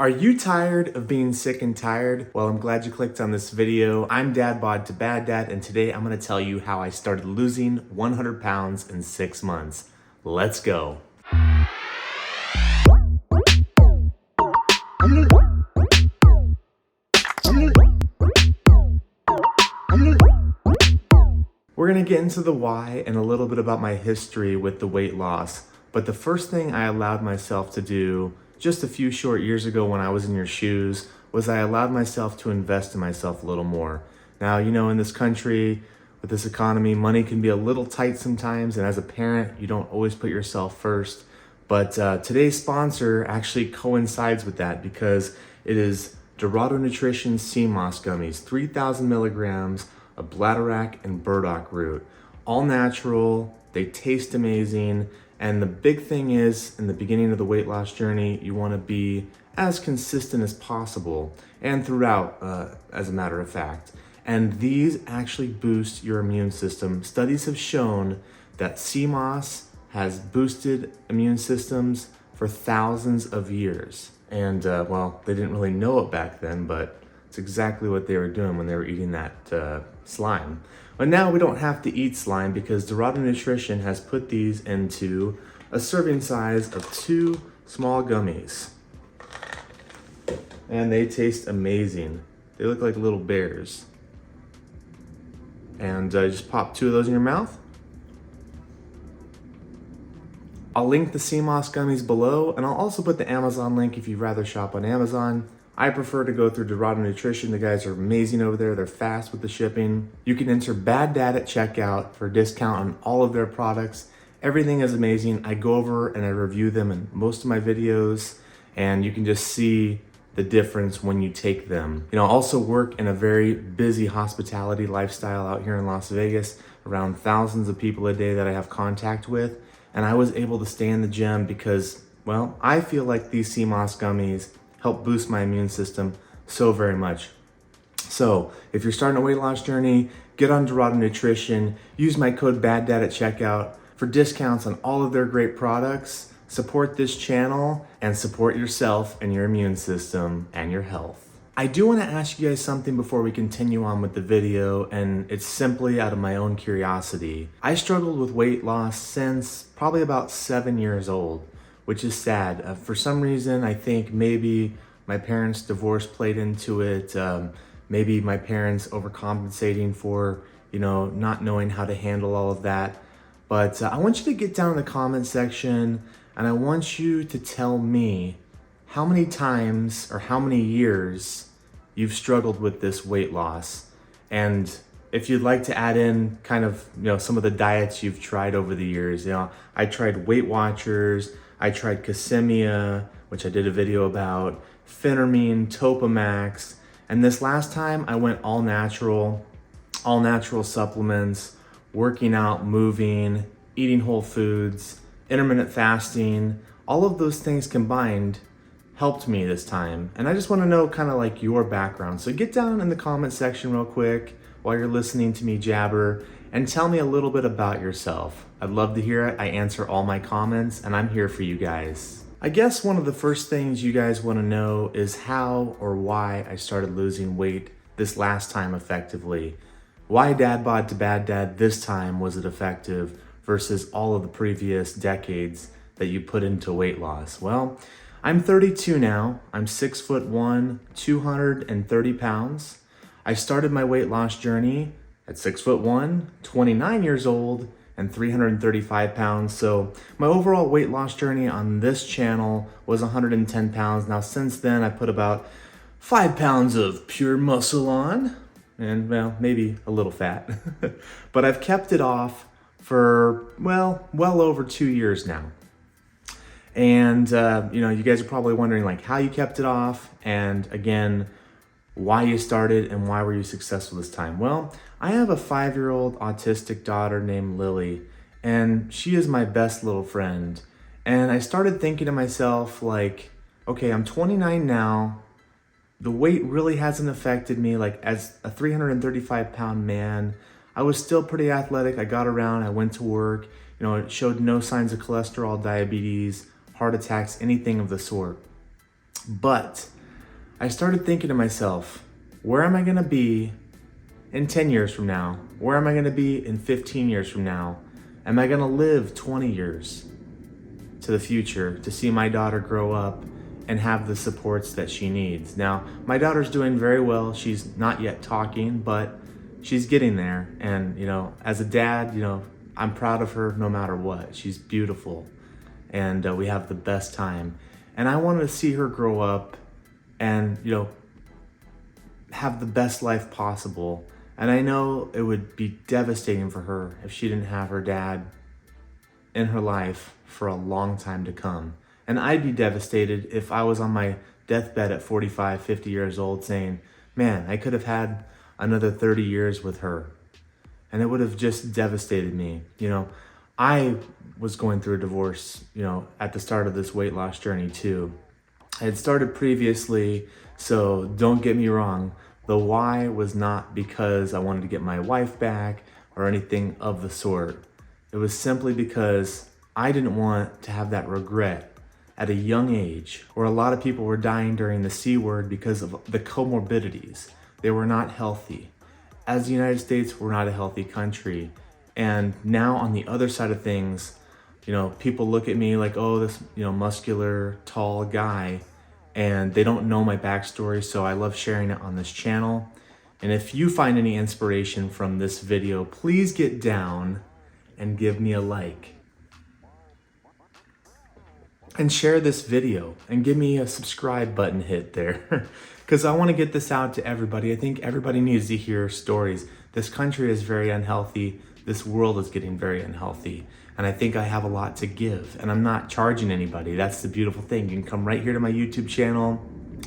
Are you tired of being sick and tired? Well, I'm glad you clicked on this video. I'm Dad Bod to Bad Dad, and today I'm gonna tell you how I started losing 100 pounds in 6 months. Let's go. We're gonna get into the why and a little bit about my history with the weight loss. But the first thing I allowed myself to do just a few short years ago when I was in your shoes was I allowed myself to invest in myself a little more. Now, you know, in this country, with this economy, money can be a little tight sometimes, and as a parent, you don't always put yourself first. But today's sponsor actually coincides with that because it is Dorado Nutrition Sea Moss Gummies, 3,000 milligrams of bladderwrack and burdock root. All natural, they taste amazing, and the big thing is, in the beginning of the weight loss journey, you wanna be as consistent as possible, and throughout, as a matter of fact. And these actually boost your immune system. Studies have shown that sea moss has boosted immune systems for thousands of years. And well, they didn't really know it back then, but it's exactly what they were doing when they were eating that slime. But now we don't have to eat slime because Dorado Nutrition has put these into a serving size of 2 small gummies. And they taste amazing. They look like little bears. And just pop 2 of those in your mouth. I'll link the sea moss gummies below, and I'll also put the Amazon link if you'd rather shop on Amazon. I prefer to go through Dorado Nutrition. The guys are amazing over there. They're fast with the shipping. You can enter Bad Dad at checkout for a discount on all of their products. Everything is amazing. I go over and I review them in most of my videos, and you can just see the difference when you take them. You know, I also work in a very busy hospitality lifestyle out here in Las Vegas, around thousands of people a day that I have contact with. And I was able to stay in the gym because, well, I feel like these sea moss gummies help boost my immune system so very much. So if you're starting a weight loss journey, get on Dorado Nutrition, use my code BADDAD at checkout for discounts on all of their great products. Support this channel and support yourself and your immune system and your health. I do want to ask you guys something before we continue on with the video, and it's simply out of my own curiosity. I struggled with weight loss since probably about 7 years old, which is sad. For some reason, I think maybe my parents' divorce played into it. Maybe my parents overcompensating for, you know, not knowing how to handle all of that. But I want you to get down in the comment section and I want you to tell me how many times or how many years you've struggled with this weight loss. And if you'd like to add in kind of, you know, some of the diets you've tried over the years. You know, I tried Weight Watchers, I tried Casemia, which I did a video about, Phentermine, Topamax, and this last time I went all natural supplements, working out, moving, eating whole foods, intermittent fasting. All of those things combined helped me this time. And I just want to know kind of like your background. So get down in the comment section real quick while you're listening to me jabber and tell me a little bit about yourself. I'd love to hear it. I answer all my comments and I'm here for you guys. I guess one of the first things you guys want to know is how or why I started losing weight this last time effectively. Why Dad Bod to Bad Dad this time was it effective versus all of the previous decades that you put into weight loss? Well, I'm 32 now. I'm 6'1", 230 pounds. I started my weight loss journey at 6'1", 29 years old, and 335 pounds. So my overall weight loss journey on this channel was 110 pounds. Now since then, I put about 5 pounds of pure muscle on, and well, maybe a little fat. But I've kept it off for, well over 2 years now. And you know, you guys are probably wondering like how you kept it off, and again, why you started and why were you successful this time? Well, I have a 5-year-old autistic daughter named Lily, and she is my best little friend. And I started thinking to myself like, okay, I'm 29 now. The weight really hasn't affected me. Like as a 335 pound man, I was still pretty athletic. I got around, I went to work, you know, it showed no signs of cholesterol, diabetes, heart attacks, anything of the sort. But I started thinking to myself, where am I gonna be in 10 years from now? Where am I gonna be in 15 years from now? Am I gonna live 20 years to the future to see my daughter grow up and have the supports that she needs? Now, my daughter's doing very well. She's not yet talking, but she's getting there. And, as a dad, I'm proud of her no matter what. She's beautiful, and we have the best time. And I wanted to see her grow up and, have the best life possible. And I know it would be devastating for her if she didn't have her dad in her life for a long time to come. And I'd be devastated if I was on my deathbed at 45, 50 years old saying, man, I could have had another 30 years with her. And it would have just devastated me. I was going through a divorce, at the start of this weight loss journey too. I had started previously, so don't get me wrong. The why was not because I wanted to get my wife back or anything of the sort. It was simply because I didn't want to have that regret at a young age, where a lot of people were dying during the C word because of the comorbidities. They were not healthy. As the United States, we're not a healthy country. And now on the other side of things, people look at me like, oh, this, muscular, tall guy, and they don't know my backstory. So I love sharing it on this channel. And if you find any inspiration from this video, please get down and give me a like. And share this video and give me a subscribe button hit there, because I want to get this out to everybody. I think everybody needs to hear stories. This country is very unhealthy. This world is getting very unhealthy. And I think I have a lot to give, and I'm not charging anybody. That's the beautiful thing. You can come right here to my YouTube channel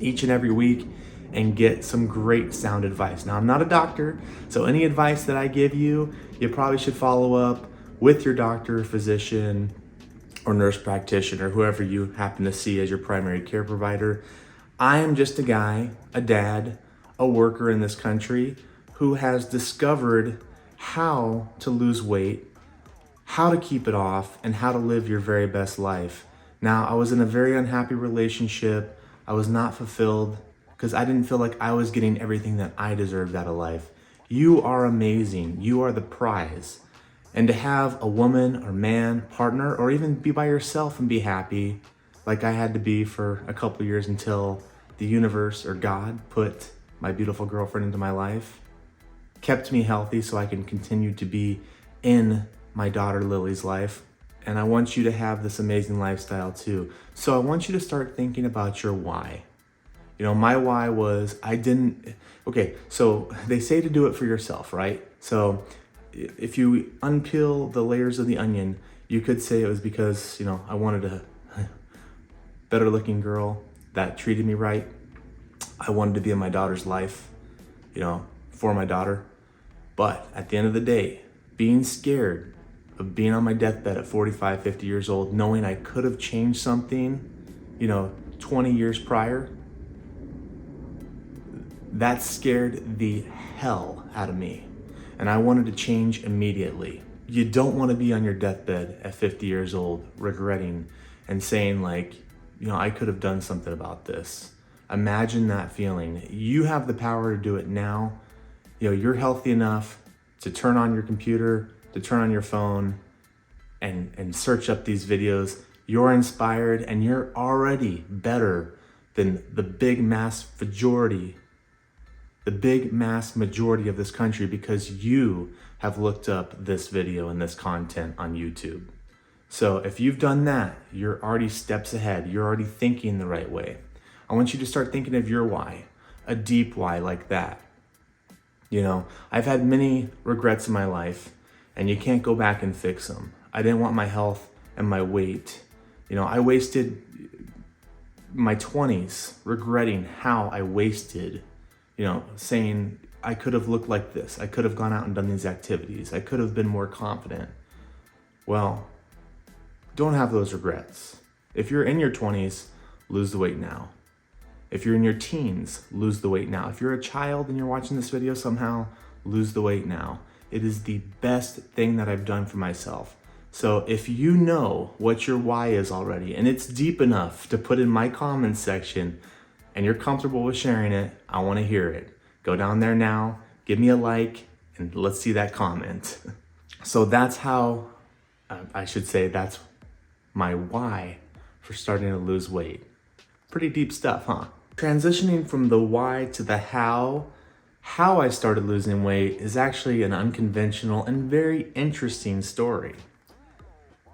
each and every week and get some great sound advice. Now, I'm not a doctor, so any advice that I give you, you probably should follow up with your doctor, physician, or nurse practitioner, whoever you happen to see as your primary care provider. I am just a guy, a dad, a worker in this country who has discovered how to lose weight, how to keep it off, and how to live your very best life. Now, I was in a very unhappy relationship. I was not fulfilled because I didn't feel like I was getting everything that I deserved out of life. You are amazing. You are the prize. And to have a woman or man, partner, or even be by yourself and be happy, like I had to be for a couple of years until the universe or God put my beautiful girlfriend into my life, kept me healthy so I can continue to be in my daughter Lily's life. And I want you to have this amazing lifestyle too. So I want you to start thinking about your why. My why was so they say to do it for yourself, right? So if you unpeel the layers of the onion, you could say it was because, I wanted a better looking girl that treated me right. I wanted to be in my daughter's life, for my daughter. But at the end of the day, being scared of being on my deathbed at 45, 50 years old, knowing I could have changed something, 20 years prior, that scared the hell out of me. And I wanted to change immediately. You don't want to be on your deathbed at 50 years old, regretting and saying I could have done something about this. Imagine that feeling. You have the power to do it now. You're healthy enough to turn on your computer, to turn on your phone and search up these videos. You're inspired and you're already better than the big mass majority of this country, because you have looked up this video and this content on YouTube. So if you've done that, you're already steps ahead. You're already thinking the right way. I want you to start thinking of your why, a deep why like that. I've had many regrets in my life, and you can't go back and fix them. I didn't want my health and my weight. I wasted my 20s regretting how I wasted, saying I could have looked like this. I could have gone out and done these activities. I could have been more confident. Well, don't have those regrets. If you're in your 20s, lose the weight now. If you're in your teens, lose the weight now. If you're a child and you're watching this video somehow, lose the weight now. It is the best thing that I've done for myself. So if you know what your why is already, and it's deep enough to put in my comments section, and you're comfortable with sharing it, I want to hear it. Go down there now, give me a like, and let's see that comment. So that's how, I should say, that's my why for starting to lose weight. Pretty deep stuff, huh? Transitioning from the why to the how I started losing weight is actually an unconventional and very interesting story.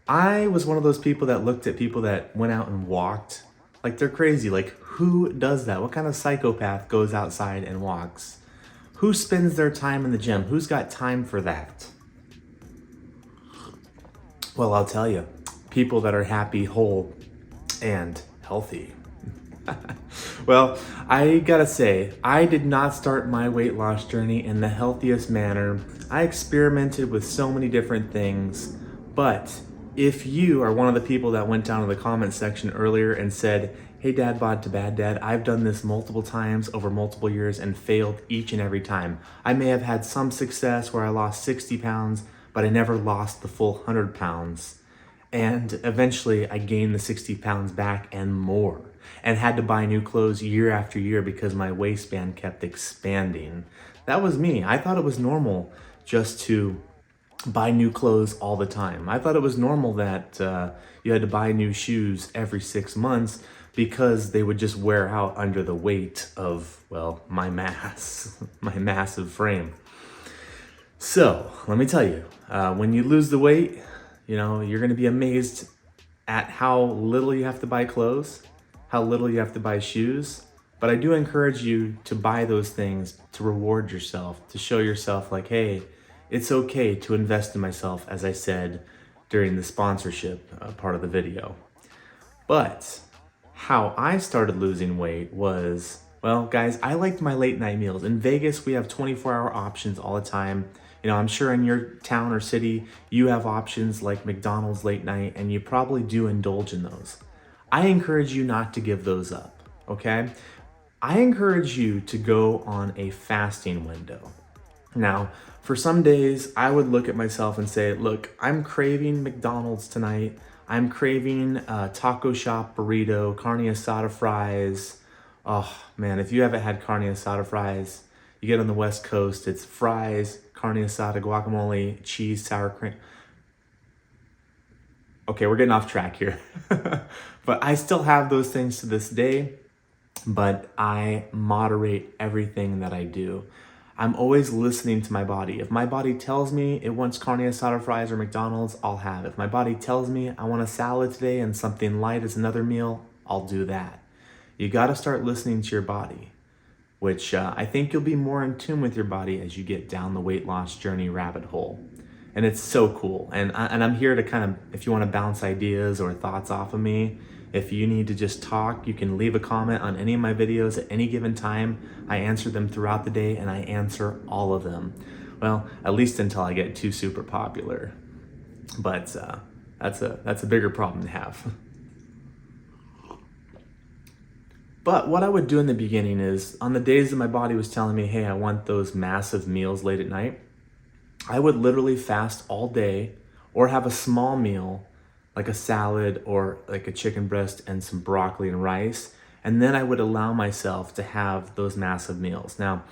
I was one of those people that looked at people that went out and walked like they're crazy. Like, who does that? What kind of psychopath goes outside and walks? Who spends their time in the gym? Who's got time for that? Well, I'll tell you, people that are happy, whole, and healthy. Well, I gotta say, I did not start my weight loss journey in the healthiest manner. I experimented with so many different things, but if you are one of the people that went down to the comment section earlier and said, hey dad bod to bad dad, I've done this multiple times over multiple years and failed each and every time. I may have had some success where I lost 60 pounds, but I never lost the full 100 pounds. And eventually I gained the 60 pounds back and more, and had to buy new clothes year after year because my waistband kept expanding. That was me. I thought it was normal just to buy new clothes all the time. I thought it was normal that you had to buy new shoes every 6 months because they would just wear out under the weight of, well, my mass, my massive frame. So let me tell you, when you lose the weight, you know, you're gonna be amazed at how little you have to buy clothes, how little you have to buy shoes. But I do encourage you to buy those things to reward yourself, to show yourself like, hey, it's okay to invest in myself, as I said during the sponsorship part of the video. But how I started losing weight was, well, guys, I liked my late night meals. In Vegas, we have 24-hour options all the time. You know, I'm sure in your town or city, you have options like McDonald's late night, and you probably do indulge in those. I encourage you not to give those up, okay? I encourage you to go on a fasting window. Now, for some days, I would look at myself and say, look, I'm craving McDonald's tonight. I'm craving taco shop burrito, carne asada fries. Oh man, if you haven't had carne asada fries, you get on the West Coast, it's fries, carne asada, guacamole, cheese, sour cream. Okay, we're getting off track here. But I still have those things to this day, but I moderate everything that I do. I'm always listening to my body. If my body tells me it wants carne asada fries or McDonald's, I'll have it. If my body tells me I want a salad today and something light as another meal, I'll do that. You gotta start listening to your body, which I think you'll be more in tune with your body as you get down the weight loss journey rabbit hole. And it's so cool. And I'm here to kind of, if you wanna bounce ideas or thoughts off of me, if you need to just talk, you can leave a comment on any of my videos at any given time. I answer them throughout the day, and I answer all of them. Well, at least until I get too super popular. But that's a bigger problem to have. But what I would do in the beginning is, on the days that my body was telling me, hey, I want those massive meals late at night, I would literally fast all day or have a small meal like a salad or like a chicken breast and some broccoli and rice. And then I would allow myself to have those massive meals. Now,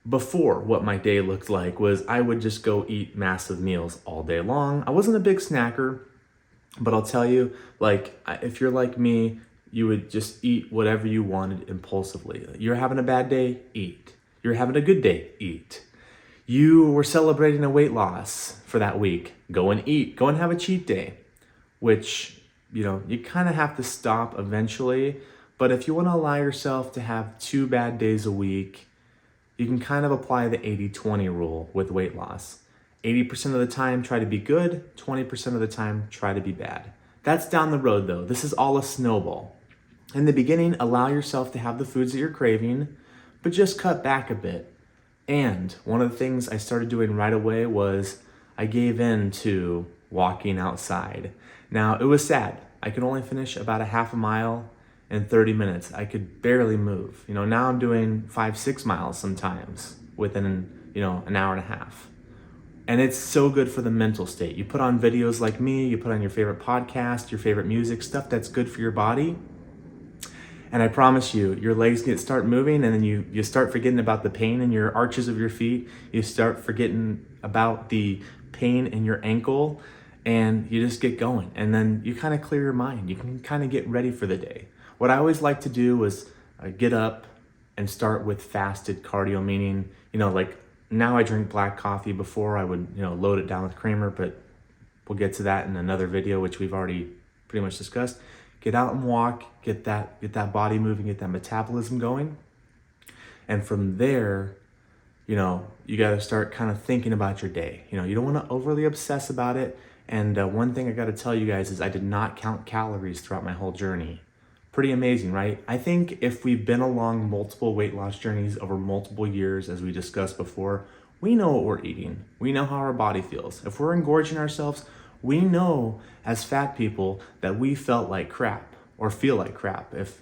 before, what my day looked like was I would just go eat massive meals all day long. I wasn't a big snacker, but I'll tell you, like, if you're like me, you would just eat whatever you wanted impulsively. You're having a bad day, eat. You're having a good day, eat. You were celebrating a weight loss for that week, go and eat, go and have a cheat day, which, you know, you kind of have to stop eventually. But if you want to allow yourself to have 2 bad days a week, you can kind of apply the 80-20 rule with weight loss. 80% of the time, try to be good, 20% of the time, try to be bad. That's down the road though. This is all a snowball. In the beginning, allow yourself to have the foods that you're craving, but just cut back a bit. And one of the things I started doing right away was I gave in to walking outside. Now, it was sad. I could only finish about a half a mile in 30 minutes. I could barely move. You know, now I'm doing 5-6 miles sometimes within, you know, an hour and a half. And it's so good for the mental state. You put on videos like me, you put on your favorite podcast, your favorite music, stuff that's good for your body. And I promise you, your legs start moving, and then you start forgetting about the pain in your arches of your feet. You start forgetting about the pain in your ankle, and you just get going. And then you kind of clear your mind. You can kind of get ready for the day. What I always like to do was get up and start with fasted cardio, meaning, like now I drink black coffee. Before I would, load it down with creamer, but we'll get to that in another video, which we've already pretty much discussed. Get out and walk, get that body moving, get that metabolism going. And from there, you got to start kind of thinking about your day. You don't want to overly obsess about it. And one thing I got to tell you guys is I did not count calories throughout my whole journey. Pretty amazing, right? I think if we've been along multiple weight loss journeys over multiple years, as we discussed before, we know what we're eating. We know how our body feels. If we're engorging ourselves, we know as fat people that we felt like crap or feel like crap if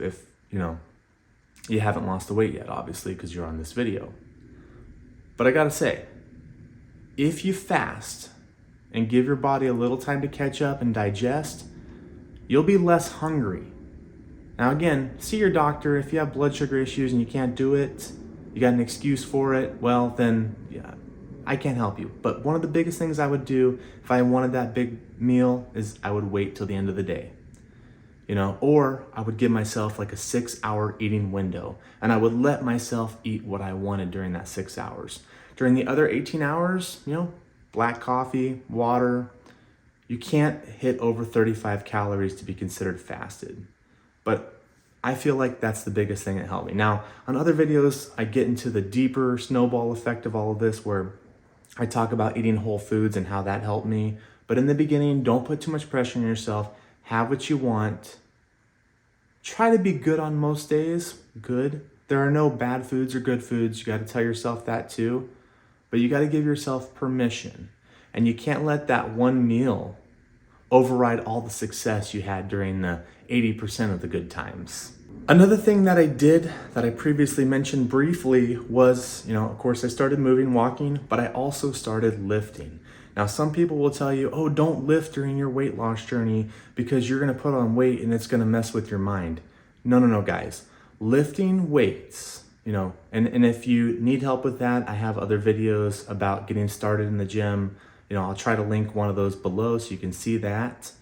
you haven't lost the weight yet, obviously, because you're on this video. But I gotta say, if you fast and give your body a little time to catch up and digest, you'll be less hungry. Now again, see your doctor. If you have blood sugar issues and you can't do it, you got an excuse for it, well then, yeah, I can't help you. But one of the biggest things I would do if I wanted that big meal is I would wait till the end of the day. Or I would give myself like a 6-hour eating window, and I would let myself eat what I wanted during that 6 hours. During the other 18 hours, black coffee, water. You can't hit over 35 calories to be considered fasted. But I feel like that's the biggest thing that helped me. Now, on other videos, I get into the deeper snowball effect of all of this, where I talk about eating whole foods and how that helped me. But in the beginning, don't put too much pressure on yourself. Have what you want. Try to be good on most days. Good. There are no bad foods or good foods. You got to tell yourself that too. But you got to give yourself permission. And you can't let that one meal override all the success you had during the 80% of the good times. Another thing that I did that I previously mentioned briefly was, of course I started moving, walking, but I also started lifting. Now, some people will tell you, oh, don't lift during your weight loss journey because you're gonna put on weight and it's gonna mess with your mind. No, guys. Lifting weights, and if you need help with that, I have other videos about getting started in the gym. I'll try to link one of those below so you can see that.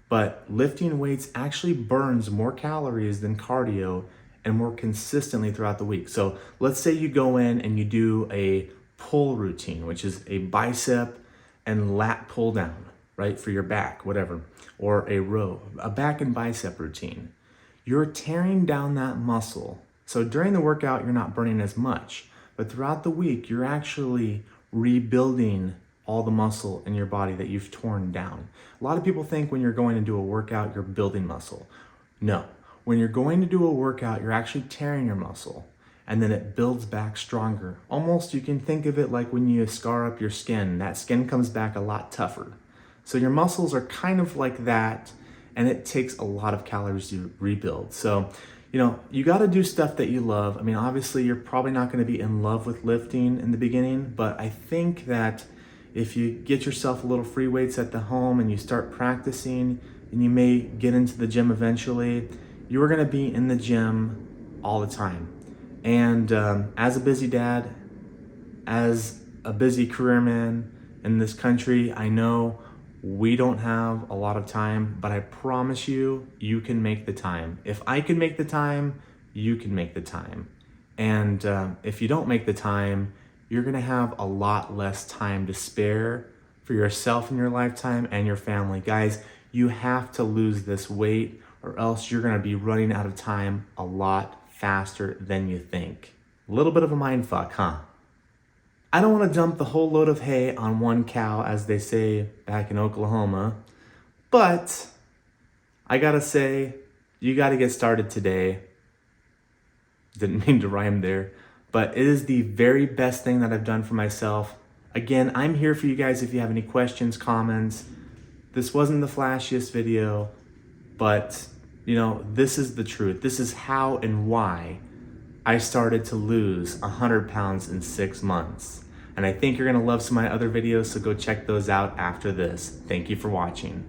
But lifting weights actually burns more calories than cardio and more consistently throughout the week. So let's say you go in and you do a pull routine, which is a bicep and lat pull down, right, for your back, whatever, or a back and bicep routine. You're tearing down that muscle. So during the workout, you're not burning as much, but throughout the week, you're actually rebuilding all the muscle in your body that you've torn down. A lot of people think when you're going to do a workout, you're building muscle. No, when you're going to do a workout, you're actually tearing your muscle, and then it builds back stronger. Almost, you can think of it like when you scar up your skin, that skin comes back a lot tougher. So your muscles are kind of like that, and it takes a lot of calories to rebuild. So, you got to do stuff that you love. I mean, obviously, you're probably not going to be in love with lifting in the beginning, but I think that if you get yourself a little free weights at the home and you start practicing, and you may get into the gym eventually, you are going to be in the gym all the time. And as a busy dad, as a busy career man in this country, I know we don't have a lot of time, but I promise you, you can make the time. If I can make the time, you can make the time. And if you don't make the time, you're gonna have a lot less time to spare for yourself in your lifetime and your family. Guys, you have to lose this weight, or else you're gonna be running out of time a lot faster than you think. A little bit of a mind fuck, huh? I don't wanna dump the whole load of hay on one cow, as they say back in Oklahoma, but I gotta say, you gotta get started today. Didn't mean to rhyme there. But it is the very best thing that I've done for myself. Again, I'm here for you guys if you have any questions, comments. This wasn't the flashiest video, but this is the truth. This is how and why I started to lose 100 pounds in 6 months. And I think you're gonna love some of my other videos, so go check those out after this. Thank you for watching.